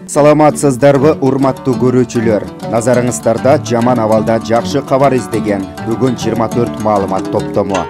Саламатсыздарбы, урматтуу көрүүчүлөр. Назарыңыздарда жаман абалда жакшы кабар издеген бүгүн 24 маалымат топтому.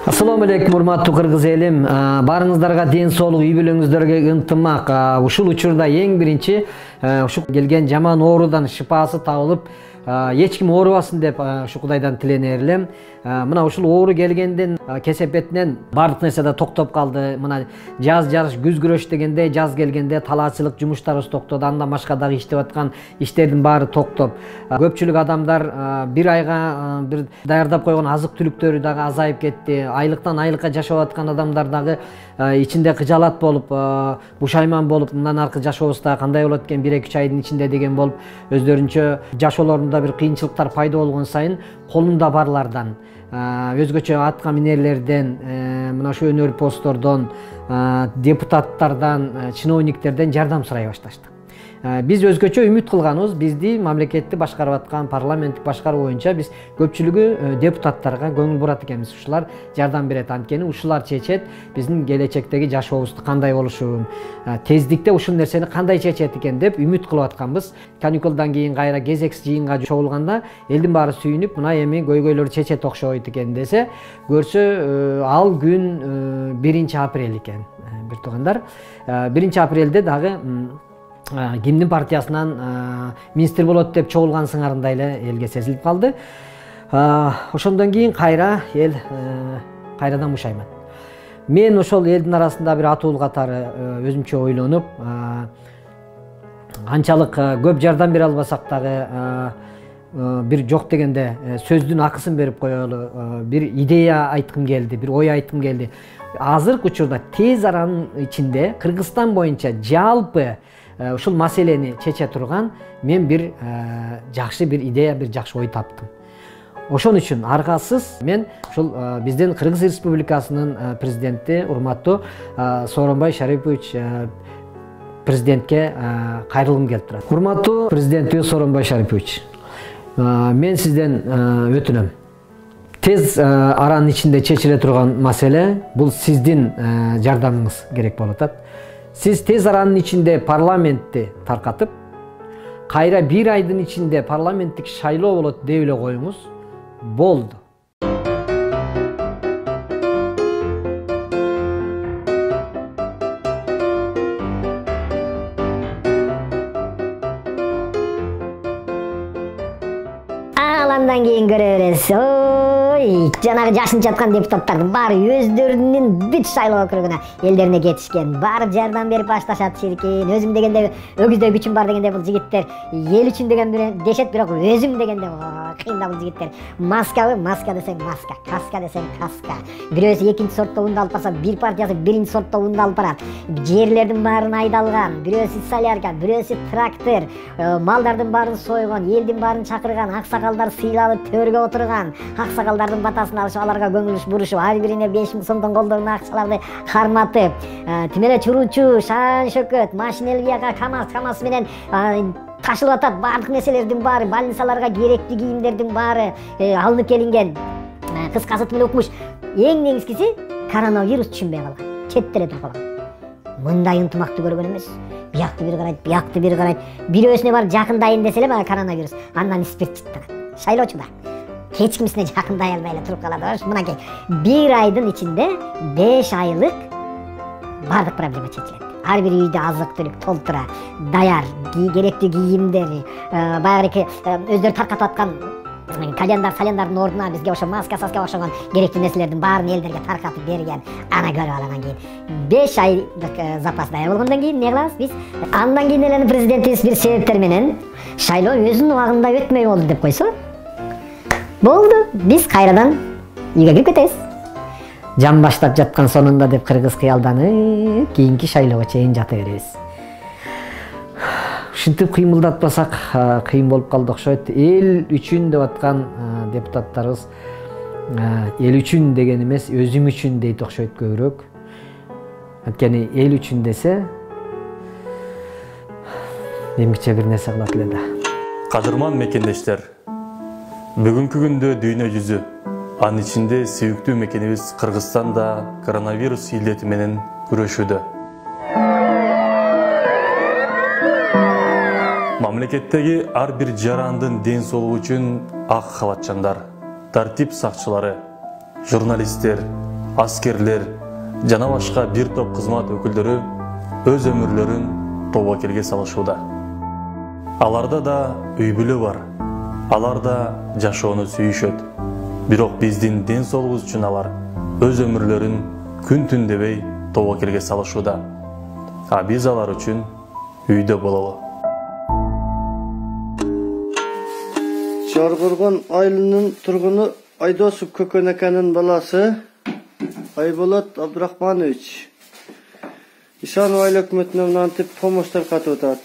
Assalamu alaikum, урматтуу кыргыз элим. Барыңыздарга ден соолук, үй бүлөңүздөргө ынтымак. Ушул учурда эң биринчи ушул келген жаман оорудан шыпасы табылып, эч ким оорубасын деп ушу Кудайдан тиленер элем. Мына ушул оору келгенден кесепетинен бардык нерсе да токтоп калды. Мына жаз жарыш, күз күрөш дегенде, жаз келгенде талаачылык жумуштарыбыз токтоду. Андан башка дагы иштеп аткан иштердин баары токтоп. Көпчүлүк адамдар бир айга бир даярдап койгон азык түлүктөрү дагы азайып кетти. Айлыктан айлыкка жашап аткан адамдар дагы ичинде кыжалат болуп, бушайман болуп, мындан аркы жашообуз дагы кандай болот экен 1-2 айдын ичинде деген болуп, өздөрүнчө жашоолорунда бир кыйынчылыктар пайда болгон сайын колунда барлардан, өзгөчө атка минерлерден, мына ушу өнөр посттордон, депутаттардан, чиновниктерден жардам сурай башташты. Биз өзгөчө үмүт кылганыбыз, бизди мамлекетти башкарып аткан, парламенттик башкаруу боюнча биз көпчүлүгү депутаттарга көңүл бурат экенбиз. Ушулар жардам берет, анткени ушулар чечет биздин келечектеги жашообузду кандай болушун, тездикте ушул нерсени кандай чечет экен деп үмүт кылып атканбыз. Каникулдан кийин кайра кезекси жыйынга чогулганда элдин баары сүйүнүп, мына эми көйгөйлөр чечет окшойт экен десе, көрсө ал күн 1-апрель экен. Бир туугандар, 1-апрелде дагы кимдин партиясынан министр болот деп чогулган сыңарында эле элге сезилип калды. Ошондон кийин кайра эл кайрадан бушайман. Мен ошол элдин арасында бир атуу катары өзүмчө ойлонуп, анчалык көп жардам бере албасак дагы бир жок дегенде сөздүн акысын берип коелу, бир идея айткым келди, бир ой айткым келди. Азыркы учурда тез аранын ичинде Кыргызстан боюнча жалпы ушул маселени чече турган мен бир жакшы бир идея, бир жакшы ой таптым. Ошон үчүн аргасыз мен ушул биздин Кыргыз Республикасынын президенти урматтуу Сооронбай Шарипович президентке кайрылгым келип турат. Урматтуу президентибиз Сооронбай Шарипович, мен сизден өтүнөм. Тез аранын ичинде чечиле турган маселе бул сиздин жардамыңыз керек болуп атат. Сиз тез аранын ичинде парламентти таркатып, кайра 1 айдын ичинде парламенттик шайлоо болот деп эле коюңуз, болду. Андан кийин көрө бересиз. Ой, жанагы жашын жаткан депутаттардын баары өздөрүнүн бүт шайлоо округуна элдерине кетишкен. Баары жардам берип башташат ширкин. Өзүм дегенде өгүздөй күчүм бар дегенде бул жигиттер эл үчүн деген дешет, бирок өзүм дегенде кыйында бул жигиттер. Маскабы, маска десең маска, каска десең каска. Бирөөсү 2-нчи сорттоо унду алып барса, бир партиясы 1-нчи сорттоо унду алып барат. Жерлердин баарын айдалган, бирөөсү солярка, бирөөсү трактор, малдардын баарын сойгон, элдин баарын чакырган, аксакалдар сыйланып төргө отурган, аксакалдардын батасын алышып, аларга көңүл бурушуп, ар бирине 5000 сомдон колдоруна акчаларды карматып, тим эле чуручу, шан шөкөт, машинелияга КамАЗ менен ташылып атат. Бардык нерселердин баары, больницаларга керектүү кийимдердин баары алынып келинген. Кыскасы тим эле укмуш. Эң негизгиси коронавирус түшүнбөй калган, четте эле туруп калган. Мындай ынтымакты көргөн эмес. Биякты бир карайт, биякты бир карайт. Бирөөсүнө бар жакындайын десе эле коронавирус, андан спирт чыттырат. Шайлоочу да эч кимисине жакындай албай эле туруп калат. Мынакей 1 айдын ичинде 5 айлык бардык проблема чечилет. Ар бир үйдө азык түлүк толтура, даяр, керектүү кийимдер, баягы өздөрү таркатып аткан кальяндардын ордуна бизге ошо маска-саска окшогон керектүү нерселердин баарын элдерге таркатып берген. Ана көрүп ал, анан кийин 5 айлык запас даяр болгондон кийин эмне кылабыз биз? Андан кийин эле президентибиз бир себептер менен шайлоо өзүнүн убагында өтмөй болду деп койсо, болду, биз кайрадан үйгө кирип кетебиз. Жан баштап жаткан сонунда деп кыргыз кыялданып, кийинки шайлоого чейин жата беребиз. Ушинтип кыймылдатпасак кыйын болуп калды окшойт. Эл үчүн деп аткан депутаттарыбыз эл үчүн деген эмес, өзүм үчүн дейт окшойт көбүрөөк. Анткени эл үчүн десе, эмгиче бир нерсе кылат эле да. Кадырман мекендештер, бүгүнкү күндө дүйнө жүзү, анын ичинде сүйүктүү мекенибиз Кыргызстан да коронавирус илдети менен күрөшүүдө. Мамлекеттеги ар бир жарандын ден соолугу үчүн ак халатчандар, тартип сакчылары, журналисттер, аскерлер жана башка бир топ кызмат өкүлдөрү өз өмүрлөрүн тобокелге салышууда. Аларда да үй бүлө бар, алар да жашоону сүйүшөт. Бирок биздин ден соолугубуз үчүн алар өз өмүрлөрүн күн түн дебей тобокелге салышууда. А биз алар үчүн үйдө бололу. Жаргоргон айылынын тургуну Айдосов Көкөнекенин баласы Айболот Абдрахманович Ишанов айыл өкмөтүнөн антип помощь таркатып атат.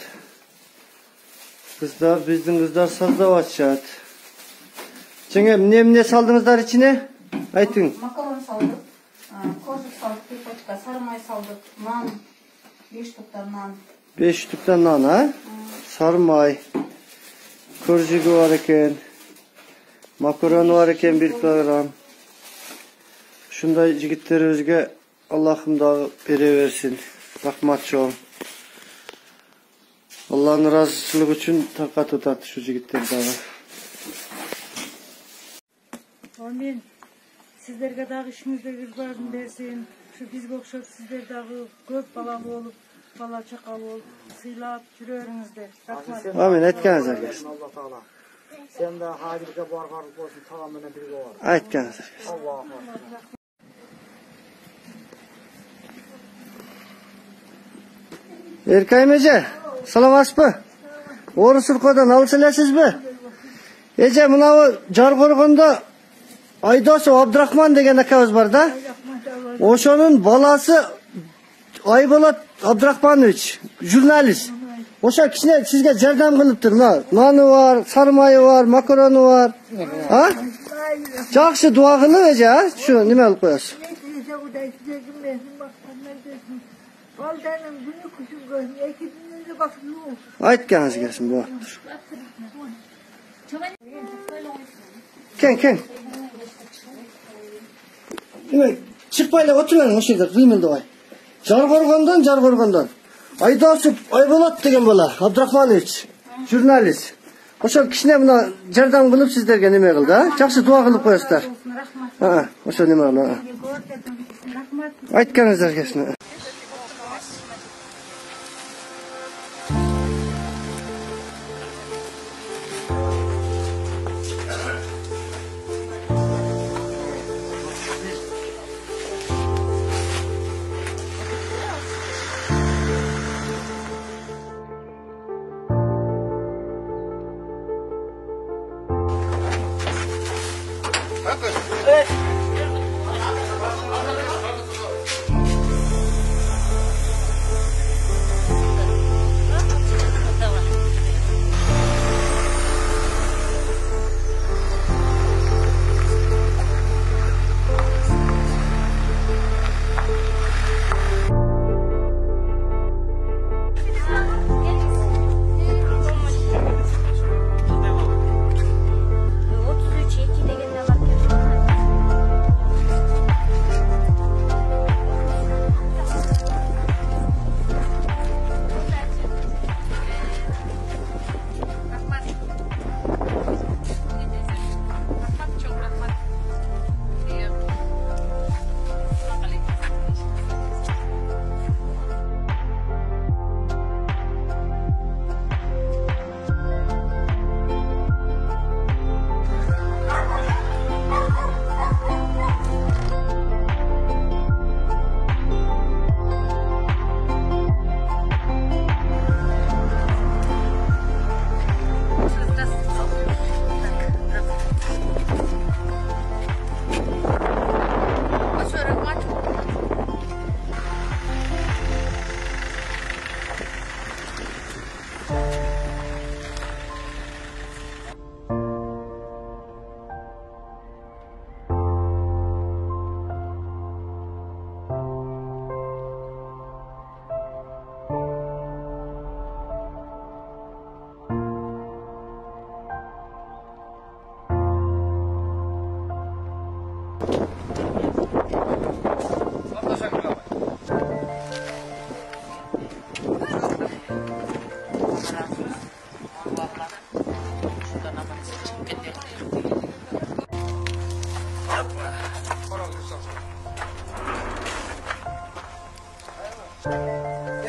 Кыздар, биздин кыздар саздап атышат. Жеңе, эмне салдыңыздар ичине? Айтың. Макарон салдык, кожук салдык, пипочка, сары май салдык, нан, 5 туктан нан. 5 туктан нан, а? Сары май. Коржиги бар экен. Макарону бар экен 1 килограмм. Ушундай жигиттерибизге Аллахым дагы бере берсин. Рахмат чоң. Алланын ыраазычылыгы үчүн таркатып атат ушу жигиттер дагы. Амин. Сиздерге дагы ишиңизде бир баарын берсин. Ушу бизге окшоп сиздер дагы көп бала болуп, бала чакал болуп, сыйлап жүрөрүңүздөр. Рахмат. Амин, айтканыңыздар келсин. Алла Таала. Sen de hacirge bargarlık olsun, tamamına birge var. Aytkanыңыздар келсин. Allah'a Эркайым эже, саламатсызбы? Орусуркодон алыс элесизби? Эже, мынабы Жаргоргондо Айдосов Абдрахман деген акабыз бар да. Ошонун баласы Айболот Абдрахманович, журналист. Ошо кичине сизге жардам кылыптыр. Наны бар, сары майы бар, макарону бар. А? Жакшы дуа кылып эже, а? Şu неме кылып коесуз? Aytkanыңыз келсин, болуптур. Кен. Демек, чыкпай эле отуруңуз ошол жерде, кыймылдабай. Жаргоргондон. Айдосов Айболот деген бала, Абдрахманович, журналист. Ошо кичине мына жардам кылып сиздерге неме кылды, а? Жакшы дуа кылып коесуздар. Ошо неме кылып. Aytkanыңыздар келсин.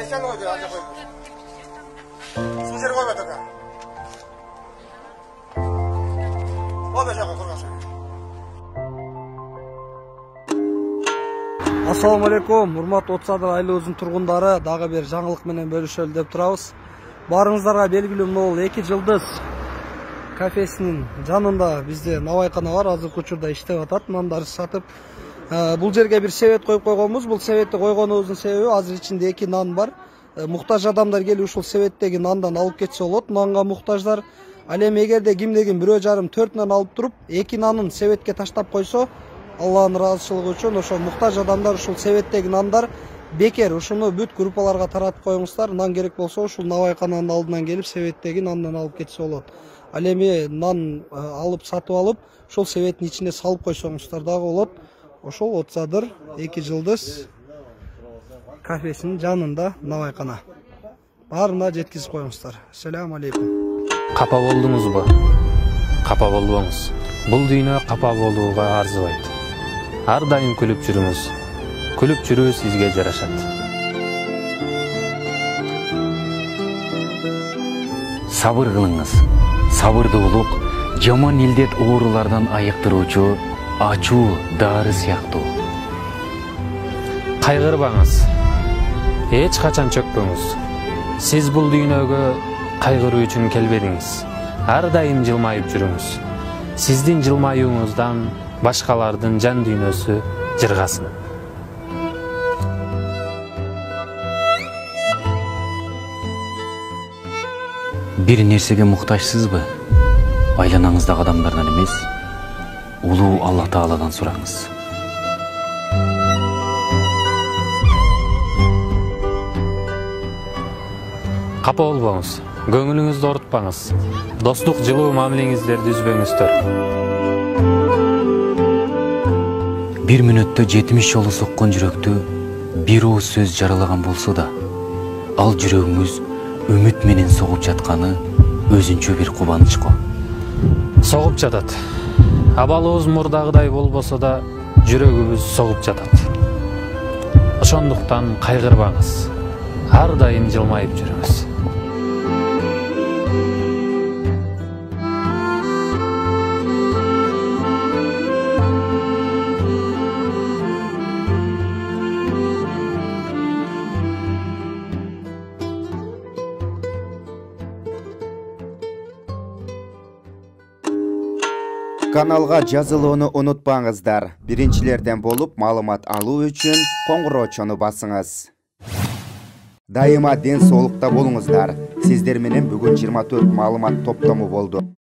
Geçen oydu acaba koymuş. Su jeri koymadı da. O beşe koymuş. Assalamu alaikum, урматтуу Отсадыр айлыбыздын тургундары, дагы бир жаңылык менен бөлүшөлү деп турабыз. Барыңыздарга белгилүү могул 2 жылдыз кафесинин жанында бизде навайкана бар, азыркы учурда иштеп атат, нандарды сатып. Бул жерге бир себет коюп койгонбуз. Бул себетти койгонубуздун себеби азыр ичинде 2 нан бар. Муктаж адамдар келип ушул себеттеги нандан алып кетсе болот. Нанга муктаждар. Ал эми эгерде кимдегин 1,5-4 нан алып туруп, 2 нанын себетке таштап койсо, Аллахын ыраазычылыгы үчүн ошо муктаж адамдар ушул себеттеги нандар бекер. Ушуну бүт группаларга таратып коюңуздар. Нан керек болсо ушул навайкананын алдынан келип себеттеги нандан алып кетсе болот. Ал эми нан алып сатып алып, ушул себеттин ичине салып койсоңуздар дагы болот. Ошол Отсадыр 2 жылдыз кафесинин жанында навайкана. Баарына жеткизип коюңуздар. Ассаламу алейкум. Капа болдуңузбу? Капа болбоңуз. Бул дүйнө капа болууга арзыбайт. Ар дайым күлүп жүрүңүз. Күлүп жүрүү сизге жарашат. Сабыр кылыңыз. Сабырдуулук жаман илдет оорулардан айыктыруучу ачуу дары сыяктуу. Кайгырбаңыз. Эч качан чөкпөңүз. Сиз бул дүйнөгө кайгыруу үчүн келбедиңиз. Ар дайым жылмайып жүрүңүз. Сиздин жылмаюуңуздан башкалардын жан дүйнөсү жыргасын. Бир нерсеге муктажсызбы? Айланаңыздагы адамдардан эмес, улуу Аллах Тааладан сураңыз. Капа болбоңуз. Көңүлүңүздү орутпаңыз. Достук жылуу мамилеңиздерди үзбөңүздөр. Бир мүнөттө 70 жолу соккон жүрөктү бир ооз сөз жаралаган болсо да, ал жүрөгүңүз үмүт менен согуп жатканы өзүнчө бир кубаныч го. Согуп жатат. Абалыбыз мурдагыдай болбосо да, жүрөгүбүз согуп жатат. Ошондуктан кайгырбаңыз. Ар дайым жылмайып жүрүңүз. Каналга жазылууну унутпаңыздар. Биринчилерден болуп маалымат алуу үчүн коңгуроочону басыңыз. Дайыма ден соолукта болуңуздар. Сиздер менен бүгүн 24 маалымат топтому болду.